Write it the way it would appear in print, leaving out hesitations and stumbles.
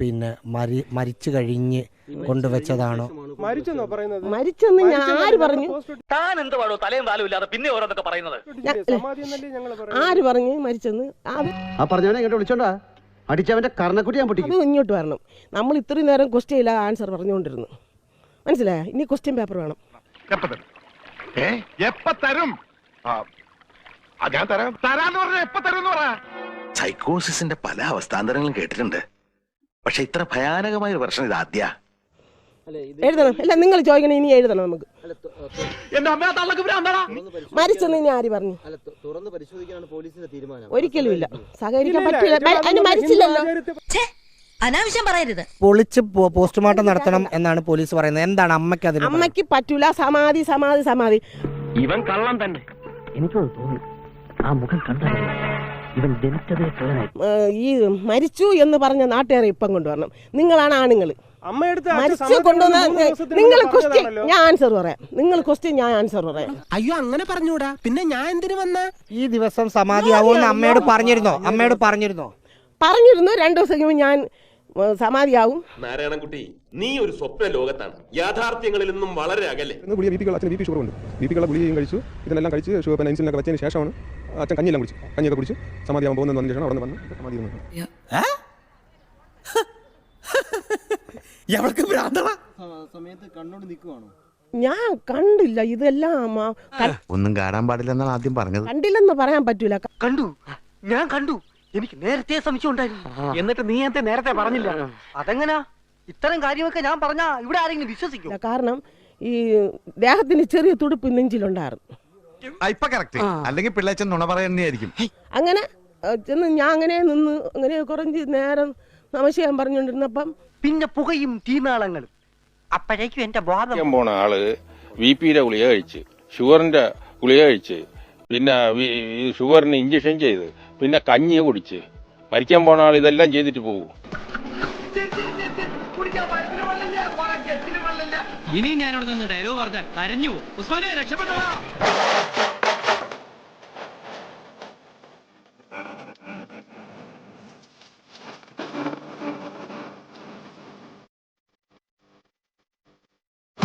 പിന്നെ മരിച്ചു കഴിഞ്ഞ് കൊണ്ടുവച്ചതാണോ? മരിച്ചെന്ന് ഞാൻ ആര് പറഞ്ഞു? ആര് പറഞ്ഞു മരിച്ചെന്ന്? വിളിച്ചോണ്ടാ അടിച്ചവന്റെ കർണക്കുട്ടി ഞാൻ പൊട്ടിക്കും. അത് ഇങ്ങോട്ട് വരണം. നമ്മൾ ഇത്രയും നേരം ക്വസ്റ്റ്യൻ ഇല്ല ആൻസർ പറഞ്ഞുകൊണ്ടിരുന്നു. മനസ്സിലായ? ഇനി ക്വസ്റ്റ്യൻ പേപ്പർ വേണം. സൈക്കോസിന്റെ പല അവസ്ഥാന്തരങ്ങളും കേട്ടിട്ടുണ്ട്, പക്ഷെ ഇത്ര ഭയാനകമായ ഒരു പ്രശ്നം ഇത് ആദ്യ. എഴുതണം. അല്ല, നിങ്ങൾ ചോദിക്കണം, ഇനി എഴുതണം. നമുക്ക് മരിച്ചെന്ന് ഇനി ആര് പറഞ്ഞു? ഒരിക്കലും ഇല്ല, സഹകരിക്കാൻ പറ്റില്ല. അതിന് മരിച്ചില്ലല്ലോ. അനാവശ്യം പറയരുത്. പൊളിച്ച് പോസ്റ്റ്മോർട്ടം നടത്തണം എന്നാണ് പോലീസ് പറയുന്നത്. എന്താണ് അമ്മയ്ക്ക് അതിന്? അമ്മയ്ക്ക് പറ്റൂല. സമാധി സമാധി സമാധി. ഇവൻ കള്ളം തന്നെ. എനിക്ക് തോന്നി ആ മുഖം കണ്ടത് ഇവൻ ജനിച്ചതേ ഈ മരിച്ചു എന്ന് പറഞ്ഞ നാട്ടുകാരെ ഇപ്പം കൊണ്ടുവരണം. നിങ്ങളാണ് ആണുങ്ങൾ. മരിച്ചു കൊണ്ടുവന്ന നിങ്ങൾ ക്വസ്റ്റ്യൻ ഞാൻ ആൻസർ പറയാം. നിങ്ങൾ ക്വസ്റ്റ്യൻ ഞാൻ ആൻസർ പറയാം. അയ്യോ, അങ്ങനെ പറഞ്ഞൂടാ. പിന്നെ ഞാൻ എന്തിനു വന്ന? ഈ ദിവസം സമാധിയാവുമെന്ന് അമ്മയോട് പറഞ്ഞിരുന്നോ? പറഞ്ഞിരുന്നു. 2 ദിവസം കഴിയുമ്പോൾ ഞാൻ സമാധിയാവും. നാരായണൻകുട്ടി, നീ ഒരു സ്വപ്ന ലോകത്താണ്, യാഥാർത്ഥ്യങ്ങളിൽ നിന്നും വളരെ അകലെ. ബി പി ഷുഗർ ഉണ്ട്. ബി പിക്കുള്ള ഗുളികയും കഴിച്ചു. ഇതെല്ലാം കഴിച്ച് ഇൻസുലിനൊക്കെ വെച്ചതിന് ശേഷമാണ് അച്ഛൻ കഞ്ഞിയെല്ലാം കുടിച്ച് സമാധിയാവാൻ പോകുന്നതെന്ന് ശേഷം അവിടെ വന്ന് സമാധി. ഞാൻ കണ്ടില്ല ഇതെല്ലാം. ഒന്നും കാണാൻ പാടില്ലെന്നാണ് ആദ്യം പറഞ്ഞത്. കണ്ടില്ലെന്ന് പറയാൻ പറ്റൂല. കണ്ടു, ഞാൻ കണ്ടു. എനിക്ക് നേരത്തെ സംശയം ഉണ്ടായിരുന്നു. എന്നിട്ട് നീ എന്തേ നേരത്തെ പറഞ്ഞില്ല? അതെങ്ങനാ? ഇത്തരം കാര്യമൊക്കെ ഞാൻ പറഞ്ഞാ ഇവിടെ ആരെങ്കിലും വിശ്വസിക്കും? കാരണം ഈ ദേഹത്തിന് ചെറിയ തുടുപ്പ് നെഞ്ചിലുണ്ടായിരുന്നു. അല്ലെങ്കിൽ പിള്ളേച്ചൻ നുണ പറയുന്നതായിരിക്കും. അങ്ങനെ ചെന്ന് ഞാൻ അങ്ങനെ നിന്ന് അങ്ങനെ കുറച്ച് നേരം സംശയം പറഞ്ഞുകൊണ്ടിരുന്നപ്പം പിന്നെ പുകയും തീനാളങ്ങളും. അപ്പോഴേക്കും എന്റെ ബോധം പോണ ആള് VP-യുടെ ഗുളിക കഴിച്ച്, ഷുഗറിന്റെ ഗുളിക കഴിച്ച്, പിന്നെ ഷുഗറിന് ഇഞ്ചക്ഷൻ ചെയ്ത്, പിന്നെ കഞ്ഞിയെ കുടിച്ച് മരിക്കാൻ പോണ ആൾ ഇതെല്ലാം ചെയ്തിട്ട് പോകും. ഇനി ഞാനിവിടെ നിന്ന് ഡയലോഗ് പറഞ്ഞാൽ കരഞ്ഞു. ഉസ്മാനെ രക്ഷപ്പെട്ടോ.